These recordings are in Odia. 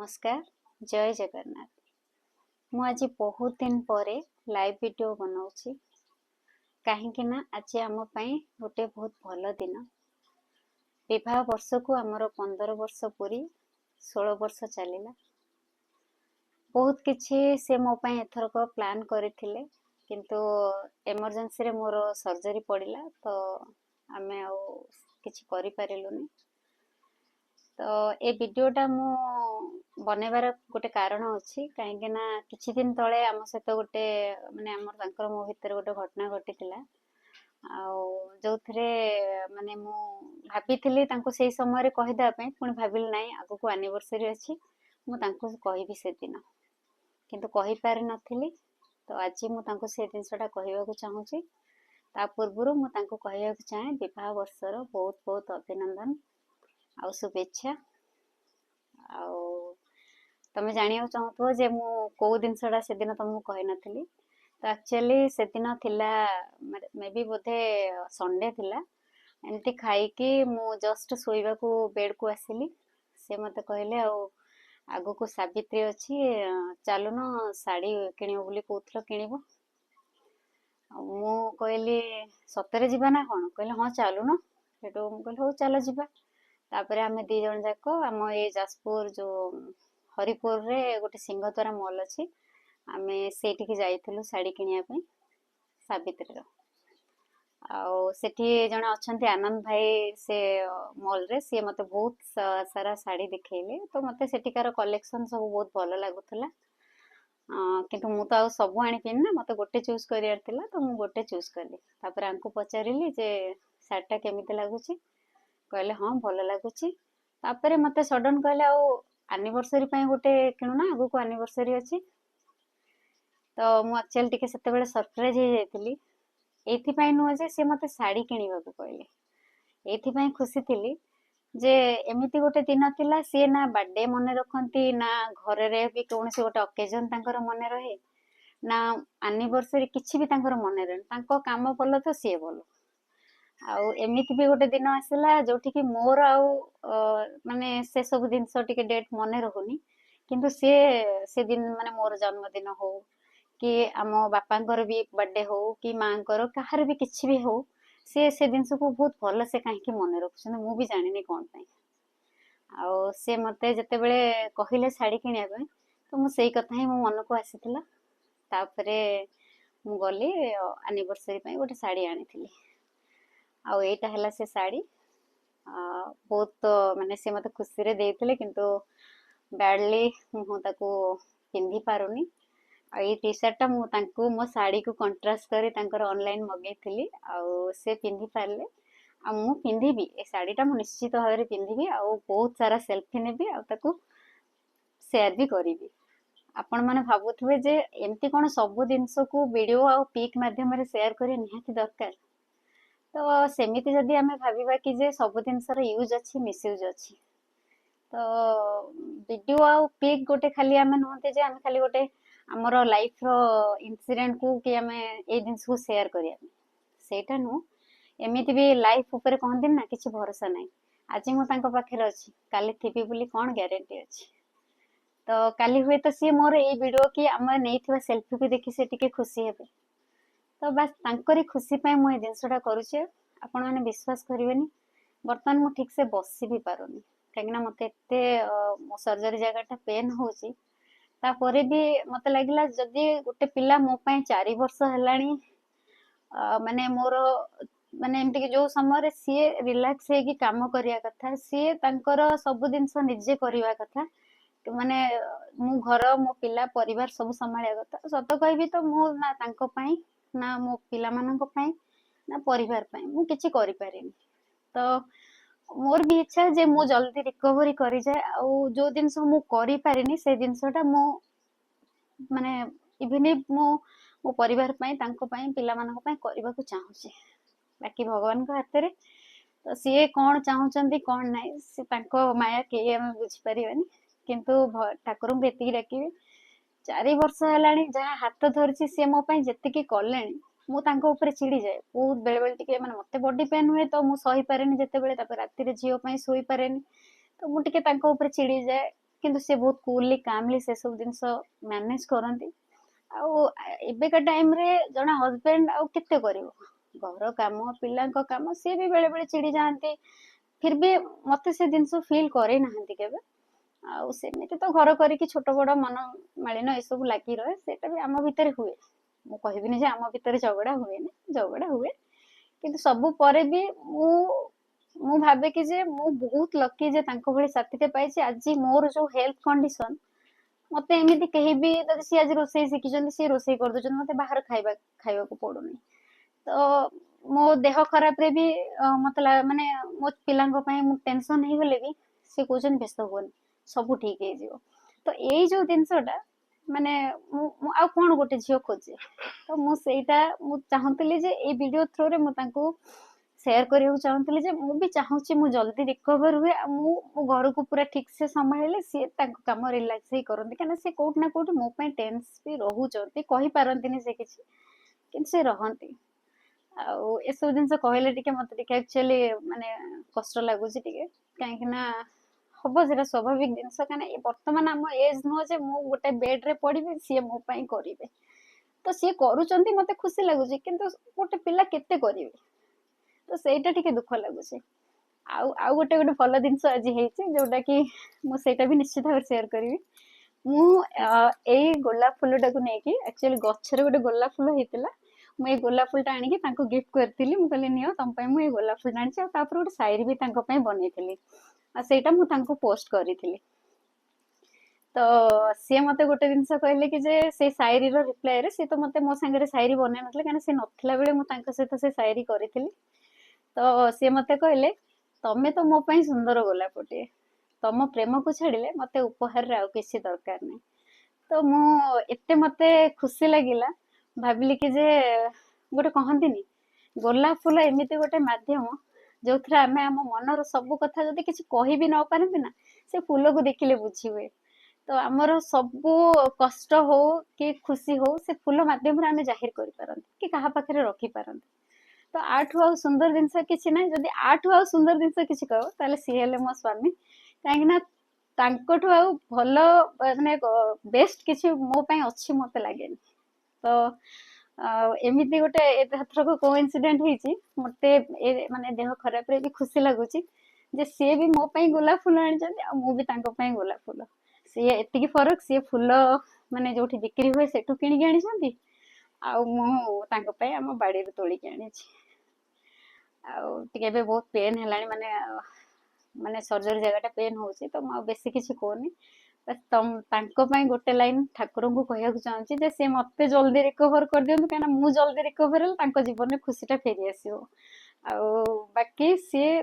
नमस्कार जय जगन्नाथ। मु आज बहुत दिन पर लाइव वीडियो बनाऊँगी कहीं आज आम गोटे बहुत भल दिन विवाह वर्ष को आमर 15 वर्ष पूरी 16 वर्ष चलला। बहुत किछि से मो एथरक प्लान करथिले किंतु एमरजेंसी रे मोर सर्जरी पड़िला तो आमे आ किछि करि पारिलुनी। तो ए वीडियोटा मु बनैबार गोटे कारण अच्छी कहीं किछि दिन तले आम सहित गोटे माने आमर मो भितर गोटे घटना घटी जो थे माने मु भाभी से समय कहीदेपी पुणी भाविली ना आग को एनिवर्सरी अच्छी मुझे कहबी से दिन किंतु कही पारि नथिली। तो आज मुझे से जिनसा कहवाक चाहूँगी ता पूर्व मुझे कहवाक चाहे विवाह वर्षर बहुत बहुत अभिनंदन आ शुभेच्छा। तमें जाना चाहूथ जे मु कौ जिनसा से दिन तुमको कही नथिली। तो एक्चुअली से दिन थिला मे बी बोधे संडे थिला एमती खाई मु जस्ट शोइबा को बेड को आसिली से मते कहले आगो को सावित्री अच्छी चलुन शाड़ी किणव बोली कहूल किणव मु कहली सतरे जीवा ना कौन कहले हाँ चलुन सेटू कहली हौ चलो जीवा। तापर आम दी जन जाक आम ये जाजपुर जो हरिपुर रे गोटे सिंहद्वारा मॉल अच्छी आम से जाइलु शाड़ी किनिया सावित्री सेठी जने अच्छा आनंद भाई से मॉल रे सी मते बहुत सारा शाड़ी दिखेले तो मते सेठिकार कलेक्शन सब बहुत भल लगुला। किंतु मु तो सब आनिपिन ना मते गोटे चूज करियार थिला तो मु गोटे चूज कली। तापर आंकु पचारिली जे शाड़ीटा केमिति लागुची कहले हाँ भल लगुची। तापर मते सडन कहले एनिवर्सरी पई गोटे किणुना आगु को एनिवर्सरी अच्छी। तो मु एक्चुअली टिके सेते बेले सरप्राइज हो जाइतिली एथिपाई नुह जे सी मते शाड़ी किनिबा को कहले एथिपाई खुशी थिली जे एमिति गोटे दिन थिला सी ना बर्थडे मन रखती ना घर रे भी कौन से गोटे ओकेजन तांकर मन रहे ना एनिवर्सरी किछि भी तांकर मन रहे तांको काम भल तो सी भल आउ एमिति भी गोटे दिन आसला जोठी कि मोर आउ माने से सब दिन टिके डेट मन रहुनी किंतु से दिन माने मोर जन्मदिन हो कि आम बापांकर भी बर्थडे हो कि माँ कହାର भी किसी भी हो से जिनस को बहुत भल से कहीं मन रखुं मु भी जानी कौन आउ से मते जिते बड़े कहले शाड़ी किनिया तो मु सेई कथा ही मो मन को आसीथिला। तापरे मु गली एनिवर्सरी गोटे शाड़ी आनी आउ एटा हला से शाड़ी बहुत माने से मते खुशी रे देइथिले किंतु बैडली मु ताको पिंधि पारुनी। ये टी सर्टा मुझे मो शाड़ी को कंट्रास्ट कर ऑनलाइन मगेली से पिंधि पारे मु पिंधि ए शाड़ीटा मु निश्चित भाव में पिंधि आ बहुत सारा सेल्फी नेबी शेयर भी करी। आपण मैंने भावुवे जे एमती कौन सब जिनस को वीडियो आ पिक मध्यम शेयर करिया निहाती दरकार। तो सेमिति जदि आमे भाविबा कि जे सब जिनसर यूज अच्छी मिसयूज अच्छी तो वीडियो आ पिक गोटे खाली आमे नुहते जे आमे खाली गोटे आमर लाइफ रो इंसिडेंट को कि आमे ए जिनस को शेयर करिया सेटा नु एमिति भी लाइफ ऊपर कहंदिन ना किछि भरोसा नाही आज मु तांको पाखरे अछि काली थिबी बोली कोन ग्यारंटी अछि। तो काली हुए तो सी मोर ए वीडियो कि आम नैथिबा सेल्फी को देखि से टिके खुशी हेबे तो बस तांकरी खुशी पय मु ए जिनसटा करूछि। आपण माने विश्वास करिवेनी वर्तमान मु ठीक से बसी भी पारुनी काहेकि मते एते मो सर्जरी जगहटा पेन होउची तापरे भी मत लगिला जदि गोटे पिला मो पय 4 वर्ष हेलानी माने मोर माने एमती कि जो समय सी रिलैक्स हे कि काम करिया कथा सी तांकर सब जिनस निजे करिवा कथा माने मु घर मो पिला परिवार सब संभालिया कथा सत कहबी तो मु ना तांको पय ना मो पिला माननको पय ना परिवार पय मु किछि करि पारिनी। तो मोर भी इच्छा जे मु जल्दी रिकवरी करी जाए आउ जो दिन मु करि पारिनी से जिनसटा मु माने इवन मो मो परिवार पय तांको पय पिला माननको पय करबा को चाहूची बाकी भगवान को हाथ रे। तो सी कौन चाहूचंदी कौन नाही से तांको माया के हम बुझी परिबानी किंतु ठाकुर को एतिकी डाकिबे 4 वर्ष हेलानी जहा हाथ धरछि से मो पय जेतिकी करलेनी मु तांको ऊपर चिड़ी जाए बहुत बेले बेले टिके माने मते बॉडी पेन हुए तो मु सही पारेनी जेते बेले तापर राती रे झियो पय सोई पारेनी तो मु टिके तांको ऊपर चिड़ी जाए କିନ୍ତୁ ସେ ବହୁତ କୁଲଲି କାମଲି ସେ ସବୁ ଜିନିଷ ମ୍ୟାନେज କରନ୍ତି। ଆଉ ଏବେକା ଟାइମରେ ଜଣେ ହଜବେଣ୍ଡ ଆଉ କେତେ କରିବ ଘର କାମ ପିଲାଙ୍କ କାମ, ସିଏ ବି ବେଳେ ବେଳେ ଚିଡି ଯାଆନ୍ତି। ଫିର ବି ମତେ ସେ ଜିନିଷ ଫିଲ୍ କରେଇ ନାହାନ୍ତି କେବେ। ଆଉ ସେମିତି ତ ଘର କରିକି ଛୋଟ ବଡ ମନ ମାଳିନ ଏସବୁ ଲାଗି ରହେ, ସେଇଟା ବି ଆମ ଭିତରେ ହୁଏ। ମୁଁ କହିବିନି ଯେ ଆମ ଭିତରେ ଝଗଡା ହୁଏନି, ଝଗଡା ହୁଏ, କିନ୍ତୁ ସବୁ ପରେ ବି ମୁଁ ମୁଁ ଭାବେ କି ଯେ ମୁଁ ବହୁତ ଲକି ଯେ ତାଙ୍କ ଭଳି ସାଥିଟେ ପାଇଛି। ଆଜି ମୋର ଯୋଉ ହେଲ୍ଥ କଣ୍ଡିସନ, ମତେ ଏମିତି କେହି ବି ଯଦି ସିଏ ଆଜି ରୋଷେଇ ଶିଖିଛନ୍ତି ସିଏ ରୋଷେଇ କରିଦଉଛନ୍ତି, ମତେ ବାହାର ଖାଇବାକୁ ପଡୁନି। ତ ମୋ ଦେହ ଖରାପରେ ବି ମାନେ ମୋ ପିଲାଙ୍କ ପାଇଁ ମୁଁ ଟେନସନ ହେଇଗଲେ ବି ସେ କହୁଛନ୍ତି ବ୍ୟସ୍ତ ହୁଅନି, ସବୁ ଠିକ ହେଇଯିବ। ତ ଏଇ ଯୋଉ ଜିନିଷଟା ମାନେ ମୁଁ ଆଉ କଣ ଗୋଟେ ଝିଅ ଖୋଜେ। ତ ମୁଁ ସେଇଟା ମୁଁ ଚାହୁଁଥିଲି ଯେ ଏଇ ଭିଡିଓ ଥ୍ରୋରେ ମୁଁ ତାଙ୍କୁ ସେୟାର କରିବାକୁ ଚାହୁଁଥିଲି ଯେ ମୁଁ ବି ଚାହୁଁଛି ମୁଁ ଜଲ୍ଦି ରିକଭର ହୁଏ, ଆଉ ମୁଁ ମୋ ଘରକୁ ପୁରା ଠିକ ସେ ସମ୍ଭାଳିଲେ ସିଏ ତାଙ୍କ କାମ ରିଲାକ୍ସ ହେଇ କରନ୍ତି। କାହିଁକିନା ସେ କୋଉଠି ନା କୋଉଠି ମୋ ପାଇଁ ଟେନ୍ସ ବି ରହୁଛନ୍ତି, କହିପାରନ୍ତିନି ସେ କିଛି, କିନ୍ତୁ ସେ ରହନ୍ତି। ଆଉ ଏସବୁ ଜିନିଷ କହିଲେ ଟିକେ ମତେ ଟିକେ ଆକ୍ଚୁଆଲି ମାନେ କଷ୍ଟ ଲାଗୁଛି ଟିକେ, କାହିଁକି ନା ହବ ସେଟା ସ୍ୱାଭାବିକ ଜିନିଷ। କାହିଁକିନା ବର୍ତ୍ତମାନ ଆମ ଏଜ ନୁହଁ ଯେ ମୁଁ ଗୋଟେ ବେଡରେ ପଡିବି ସିଏ ମୋ ପାଇଁ କରିବେ। ତ ସିଏ କରୁଛନ୍ତି ମତେ ଖୁସି ଲାଗୁଛି, କିନ୍ତୁ ଗୋଟେ ପିଲା କେତେ କରିବେ, ତ ସେଇଟା ଟିକେ ଦୁଃଖ ଲାଗୁଛି। ଆଉ ଗୋଟେ ଭଲ ଜିନିଷ ଆଜି ହେଇଛି ଯୋଉଟା କି ମୁଁ ସେଇଟା ବି ନିଶ୍ଚିତ ଭାବରେ ସେୟାର କରିବି। ମୁଁ ଏଇ ଗୋଲାପ ଫୁଲଟାକୁ ନେଇକି, ଆକ୍ଚୁଆଲି ଗଛରେ ଗୋଟେ ଗୋଲାପ ଫୁଲ ହେଇଥିଲା, ମୁଁ ଏଇ ଗୋଲାପ ଫୁଲଟା ଆଣିକି ତାଙ୍କୁ ଗିଫ୍ଟ କରିଥିଲି। ମୁଁ କହିଲି ନିଅ ତମ ପାଇଁ ମୁଁ ଏଇ ଗୋଲାପ ଫୁଲଟା ଆଣିଛି, ଆଉ ତାପରେ ଗୋଟେ ଶାୟରୀ ବି ତାଙ୍କ ପାଇଁ ବନେଇଥିଲି, ଆଉ ସେଇଟା ମୁଁ ତାଙ୍କୁ ପୋଷ୍ଟ କରିଥିଲି। ତ ସିଏ ମତେ ଗୋଟେ ଜିନିଷ କହିଲେ କି ଯେ ସେଇ ଶାୟରୀର ରିପ୍ଲାଏରେ, ସିଏ ତ ମତେ ମୋ ସାଙ୍ଗରେ ଶାୟରୀ ବନେଇ ନଥିଲେ କାହିଁକିନା ସେ ନଥିଲା ବେଳେ ମୁଁ ତାଙ୍କ ସହିତ ସେ ଶାୟରୀ କରିଥିଲି। ତ ସିଏ ମତେ କହିଲେ ତମେ ତ ମୋ ପାଇଁ ସୁନ୍ଦର ଗୋଲାପଟିଏ, ତମ ପ୍ରେମକୁ ଛାଡିଲେ ମତେ ଉପହାରରେ ଆଉ କିଛି ଦରକାର ନାହିଁ। ତ ମୁଁ ଏତେ ମତେ ଖୁସି ଲାଗିଲା, ଭାବିଲି କି ଯେ ଗୋଟେ କହନ୍ତିନି ଗୋଲାପ ଫୁଲ ଏମିତି ଗୋଟେ ମାଧ୍ୟମ ଯୋଉଥିରେ ଆମେ ଆମ ମନର ସବୁ କଥା ଯଦି କିଛି କହିବି ନ ପାରନ୍ତି ନା, ସେ ଫୁଲକୁ ଦେଖିଲେ ବୁଝି ହୁଏ। ତ ଆମର ସବୁ କଷ୍ଟ ହଉ କି ଖୁସି ହଉ ସେ ଫୁଲ ମାଧ୍ୟମରେ ଆମେ ଜାହିର କରିପାରନ୍ତି କି କାହା ପାଖରେ ରଖିପାରନ୍ତି। ତ ଆଠୁ ଆଉ ସୁନ୍ଦର ଜିନିଷ କିଛି ନାହିଁ। ଯଦି ଆଠୁ ଆଉ ସୁନ୍ଦର ଜିନିଷ କିଛି କହିବ ତାହେଲେ ସିଏ ହେଲେ ମୋ ସ୍ୱାମୀ, କାହିଁକି ନା ତାଙ୍କଠୁ ଆଉ ଭଲ ମାନେ ବେଷ୍ଟ କିଛି ମୋ ପାଇଁ ଅଛି ମତେ ଲାଗେନି। ତ ଏମିତି ଗୋଟେ ଏଥରକ କୋଇନ୍ସିଡେଣ୍ଟ ହେଇଛି, ମତେ ମାନେ ଦେହ ଖରାପରେ ବି ଖୁସି ଲାଗୁଛି ଯେ ସିଏ ବି ମୋ ପାଇଁ ଗୋଲାପ ଫୁଲ ଆଣିଛନ୍ତି ଆଉ ମୁଁ ବି ତାଙ୍କ ପାଇଁ ଗୋଲାପ ଫୁଲ। ସିଏ ଏତିକି ଫରକ, ସିଏ ଫୁଲ ମାନେ ଯୋଉଠି ବିକ୍ରି ହୁଏ ସେଠୁ କିଣିକି ଆଣିଛନ୍ତି, ଆଉ ମୁଁ ତାଙ୍କ ପାଇଁ ଆମ ବାଡିରୁ ତୋଳିକି ଆଣିଛି। ଆଉ ଟିକେ ଏବେ ବହୁତ ପେନ୍ ହେଲାଣି, ମାନେ ମାନେ ସର୍ଜରୀ ଜାଗାଟା ପେନ୍ ହଉଛି, ତ ମୁଁ ଆଉ ବେଶୀ କିଛି କହୁନି। ତାଙ୍କ ପାଇଁ ଗୋଟେ ଲାଇନ ଠାକୁରଙ୍କୁ କହିବାକୁ ଚାହୁଁଛି ଯେ ସେ ମତେ ଜଲ୍ଦି ରିକଭର କରିଦିଅନ୍ତୁ, କାହିଁକିନା ମୁଁ ଜଲ୍ଦି ରିକଭର ହେଲେ ତାଙ୍କ ଜୀବନରେ ଖୁସିଟା ଫେରି ଆସିବ। ଆଉ ବାକି ସିଏ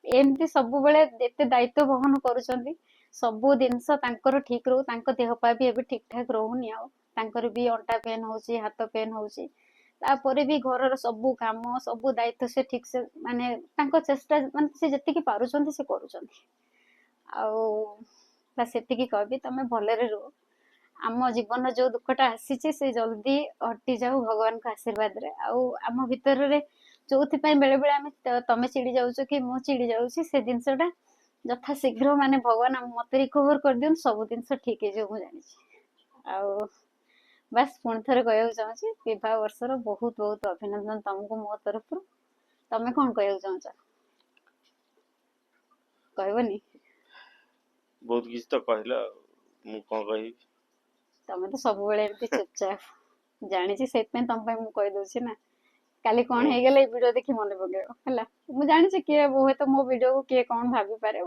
ଏମିତି ସବୁବେଳେ ଏତେ ଦାୟିତ୍ୱ ବହନ କରୁଛନ୍ତି, ସବୁ ଜିନିଷ ତାଙ୍କର ଠିକ ରହୁ। ତାଙ୍କ ଦେହ ପା ବି ଏବେ ଠିକ ଠାକ ରହୁନି, ଆଉ ତାଙ୍କର ବି ଅଣ୍ଟା ପେନ୍ ହଉଛି, ହାତ ପେନ୍ ହଉଛି, ତାପରେ ବି ଘରର ସବୁ କାମ ସବୁ ଦାୟିତ୍ୱ ସେ ଠିକ ସେ ମାନେ ତାଙ୍କ ଚେଷ୍ଟା ମାନେ ସେ ଯେତିକି ପାରୁଛନ୍ତି ସେ କରୁଛନ୍ତି। ଆଉ ସେତିକି କହିବି ତମେ ଭଲରେ ରୁହ। ଆମ ଜୀବନରେ ଯୋଉ ଦୁଃଖଟା ଆସିଛି ସେ ଜଲ୍ଦି ହଟି ଯାଉ ଭଗବାନଙ୍କ ଆଶୀର୍ବାଦରେ। ଆଉ ଆମ ଭିତରରେ ଯୋଉଥିପାଇଁ ବେଳେ ବେଳେ ଆମେ ତମେ ଚିଡି ଯାଉଛ କି ମୁଁ ଚିଡି ଯାଉଛି, ସେ ଜିନିଷଟା ଯଥା ଶୀଘ୍ର ମାନେ ଭଗବାନ ମତେ ରିକଭର କରିଦିଅନ୍ତୁ, ସବୁ ଜିନିଷ ଠିକ ହେଇଯିବ ମୁଁ ଜାଣିଛି। ଆଉ ବାସ୍ ପୁଣି ଥରେ କହିବାକୁ ଚାହୁଁଛି ବିବାହ ବର୍ଷର ବହୁତ ବହୁତ ଅଭିନନ୍ଦନ ତମକୁ ମୋ ତରଫରୁ। ତମେ କଣ କହିବାକୁ ଚାହୁଁଛ? କହିବନି? ବହୁତ କିଛି ତ କହିଲ, ମୁଁ କଣ କହିବି? ତମେ ତ ସବୁବେଳେ ଏମିତି ଚୁପଚାପ, ଜାଣିଛି, ସେଇଥିପାଇଁ ତମ ପାଇଁ ମୁଁ କହିଦଉଛି ନା। କାଲି କଣ ହେଇଗଲେ ଏଇ ଭିଡିଓ ଦେଖି ମନେ ପକେଇବ ହେଲା। ମୁଁ ଜାଣିଛି କିଏ ହୁଏତ ମୋ ଭିଡିଓକୁ କିଏ କଣ ଭାବିପାରେ,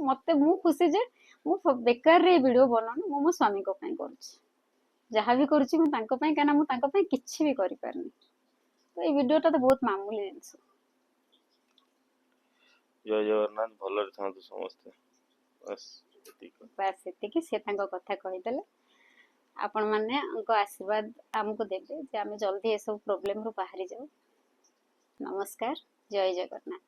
ବଟ ମୁଁ ଖୁସି ଯେ ମୁଁ ବେକାରରେ ଏଇ ଭିଡିଓ ବନଉନି, ମୁଁ ମୋ ସ୍ୱାମୀଙ୍କ ପାଇଁ କରୁଛି। ଯାହା ବି କରୁଛି ମୁଁ ତାଙ୍କ ପାଇଁ, କାହିଁକିନା ମୁଁ ତାଙ୍କ ପାଇଁ କିଛି ବି କରିପାରୁନି। ତ ଏଇ ଭିଡିଓଟା ତ ବହୁତ ମାମୁଲି ଜିନିଷ। ଜୟ ଜଗନ୍ନାଥ, ଭଲରେ ଥାନ୍ତୁ ସମସ୍ତେ, ବାସ୍ ସେତିକି। ସେ ତାଙ୍କ କଥା କହିଦେଲେ, ଆପଣ ମାନଙ୍କ ଆଶୀର୍ବାଦ ଆମକୁ ଦେବେ ଯେ ଆମେ ଜଲ୍ଦି ଏସବୁ ପ୍ରୋବ୍ଲେମରୁ ବାହାରି ଯାଉ। ନମସ୍କାର, ଜୟ ଜଗନ୍ନାଥ।